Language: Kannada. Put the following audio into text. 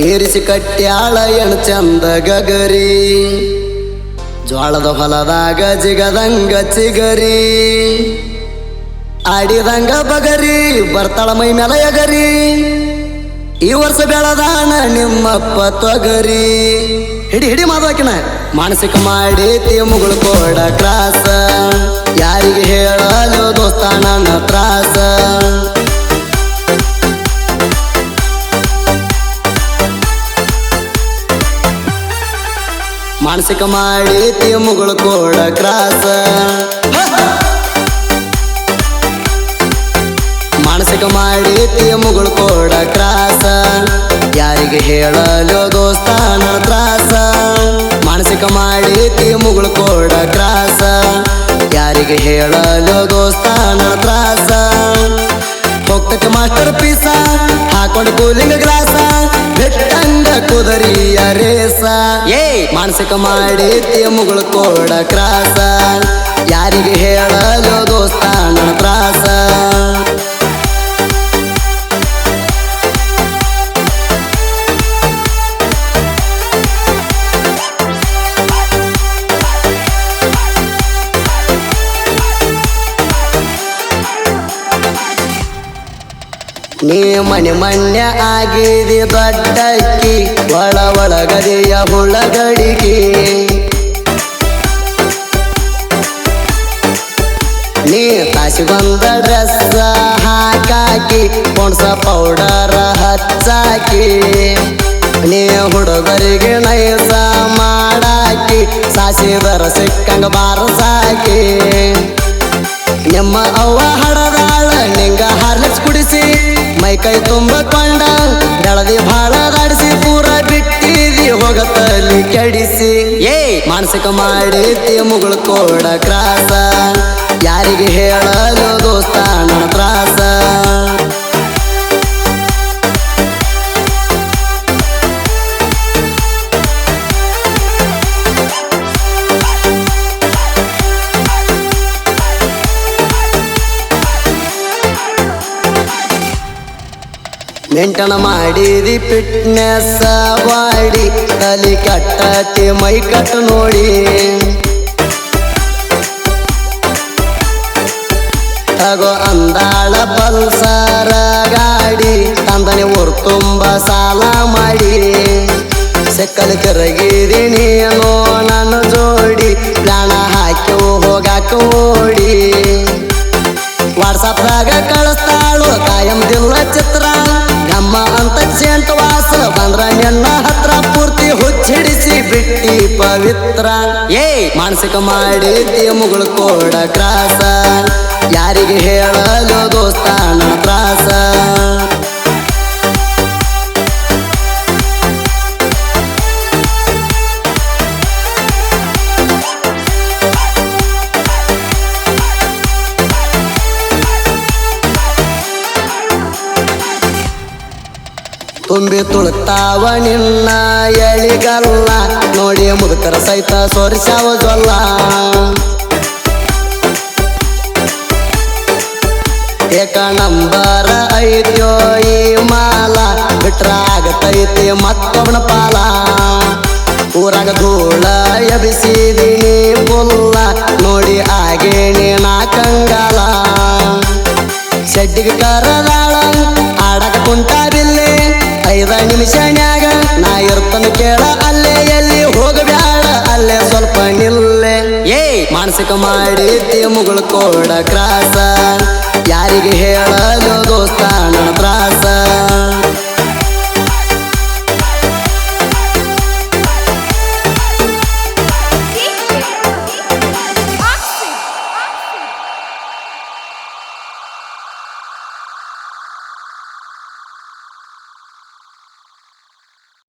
ಏರಿಸಿ ಕಟ್ಟ್ಯಾಳ ಎಣ್ ಚಂದ ಗಗರಿ ಜ್ವಾಳದ ಹೊಲದಾಗ ಜಿಗದಂಗ ಚಿಗರಿ ಆಡಿದಂಗ ಬಗರಿ ಬರ್ತಾಳ ಮೈ ಮೇಲ ಎಗರಿ ಈ ವರ್ಷ ಬೆಳದಾನ ನಿಮ್ಮಪ್ಪ ತೊಗರಿ ಹಿಡಿ ಹಿಡಿ ಮಾದಕಿನ ಮಾನಸಿಕ ಮಾಡೈತಿ ಮುಗುಳು ಕೋಡ ಕ್ರಾಸ ಯಾರಿಗೆ ಹೇಳಲು ದೋಸ್ತ ನನ್ನ ತ್ರಾಸ ಮಾನಸಿಕ ಮಾಡೈತಿ ಮುಗುಳು ಕೋಡ ಕ್ರಾಸ ಮಾನಸಿಕ ಮಾಡೈತಿ ಮುಗುಳು ಕೋಡ ಕ್ರಾಸ ಯಾರಿಗೆ ಹೇಳಲು ದೋಸ್ತ ನನ್ನ ತ್ರಾಸ ಮಾನಸಿಕ ಮಾಡೈತಿ ಮುಗುಳು ಕೋಡ ಕ್ರಾಸ ಯಾರಿಗೆ ಹೇಳಲು ದೋಸ್ತ ನನ್ನ ತ್ರಾಸ ಹೋಗ್ತಕ್ಕೆ ಮಾಸ್ಟರ್ ಪೀಸ ಹಾಕೊಂಡು ಕೂಲಿಂಗ್ ಗ್ಲಾಸ ಬೆಟ್ಟಂಗ ಕುದರಿಯ ರೇಸ ಮಾನಸಿಕ ಮಾಡೈತಿ ಮುಗುಳು ಕೋಡ ಕ್ರಾಸ ಯಾರಿಗೆ ಹೇಳಲು ದೋಸ್ತ ನನ್ನ ತ್ರಾಸ ನೀ ಮನೆ ಮನ್ಯ ಆಗಿದಿ ದೊಡ್ಡಕ್ಕಿ ಒಳಗದಿಯ ಹುಳಗಡಿಗೆ ನೀ ತಾಸಿಗೊಂದ ಡ್ರೆಸ್ ಹಾಕಾಕಿ ಪೊಣಸ ಪೌಡರ್ ಹಚ್ಚಾಕಿ ನೀ ಹುಡುಗರಿಗೆ ನೈಸ ಮಾಡಾಕಿ ಸಾಸಿದರ ಸಿಕ್ಕಂಗ ಬಾರಸಾಕಿ ನಿಮ್ಮ ಅವ್ವ ಹಡದಾಳ ನಿಂಗ ಹಾರ್ಲಿಕ್ಸ್ ಕುಡಿಸಿ ಮೈ ಕೈ ತುಂಬಕೊಂಡ ಬೆಳದಿ ಭಾಳ ದಾಡಿಸಿ ಪೂರ ಬಿಟ್ಟಿದಿ ಹೋಗತಲಿ ಕೆಡಿಸಿ ಮಾನಸಿಕ ಮಾಡೈತಿ ಮುಗುಳು ಕೋಡ ಕ್ರಾಸ ಯಾರಿಗೆ ಹೇಳಲು ದೋಸ್ತ ನನ್ನ ತ್ರಾಸ ಮೆಂಟನ ಮಾಡಿದಿ ಫಿಟ್ನೆಸ್ ಬಾಡಿ ತಲಿ ಕಟ್ಟತಿ ಮೈ ಕಟ್ಟು ನೋಡಿ ತಗೋ ಅಂದಾಳ ಪಲ್ಸರ ಗಾಡಿ ತಂದನೆ ಊರು ತುಂಬ ಸಾಲ ಮಾಡಿ ಸೆಕ್ಕಲ್ ತಿರುಗಿದಿ ನೀನು ನನ್ನ ಜೋಡಿ ಪ್ರಾಣ ಹಾಕಿ ಹೋಗಾಕ ಓಡಿ ವಾಟ್ಸಪ್ದಾಗ ಕಳಿಸ್ತಾಳು ಕಾಯಂ ದಿಲ್ಲ ಚಿತ್ರ ನಮ್ಮ ಅಂತ ಸೆಂಟ್ ವಾಸ ಬಂದ್ರ ನಿನ್ನ ಹತ್ರ ಪೂರ್ತಿ ಹುಚ್ಚಿಡಿಸಿ ಬಿಟ್ಟಿ ಪವಿತ್ರ ಮಾನಸಿಕ ಮಾಡೈತಿ ಮುಗುಳು ಕೋಡ ಕ್ರಾಸ ಯಾರಿಗೆ ಹೇಳಲು ದೋಸ್ತ ನನ್ನ ತ್ರಾಸ ತುಂಬಿ ತುಳುತ್ತಾವ ನಿನ್ನ ಎಳಿಗಲ್ಲ ನೋಡಿ ಮುದುಕರ ಸಹಿತ ಸೋರಿಸಾವ ಜೊಲ್ಲ ಏಕ ನಂಬರ ಐತ್ಯೋ ಈ ಮಾಲ ಬಿಟ್ರ ಆಗತೈತಿ ಮತ್ತೊಬ್ಬನ ಪಾಲ ಊರಾಗ ಧೂಳ ಎಬಿಸಿದೀನಿ ಪುಲ್ಲ ನೋಡಿ ಆಗೇನಿ ನಾ ಕಂಗಾಲ ಶೆಡ್ಡಿಗೆ ಕರದಾಳ ಆಡಕ ಕುಂತಾರಿಲ್ಲಿ 5 ನಿಮಿಷನ್ಯಾಗ ನಾ ಇರ್ತನ ಕೇಳ ಅಲ್ಲೇ ಎಲ್ಲಿ ಹೋಗಬ್ಯಾಡ ಅಲ್ಲೇ ಸ್ವಲ್ಪ ನಿಲ್ಲೆ ಮಾನಸಿಕ ಮಾಡೈತಿ ಮುಗುಳು ಕೋಡ ಕ್ರಾಸ ಯಾರಿಗೆ ಹೇಳಲು ದೋಸ್ತ ನನ್ನ ತ್ರಾಸ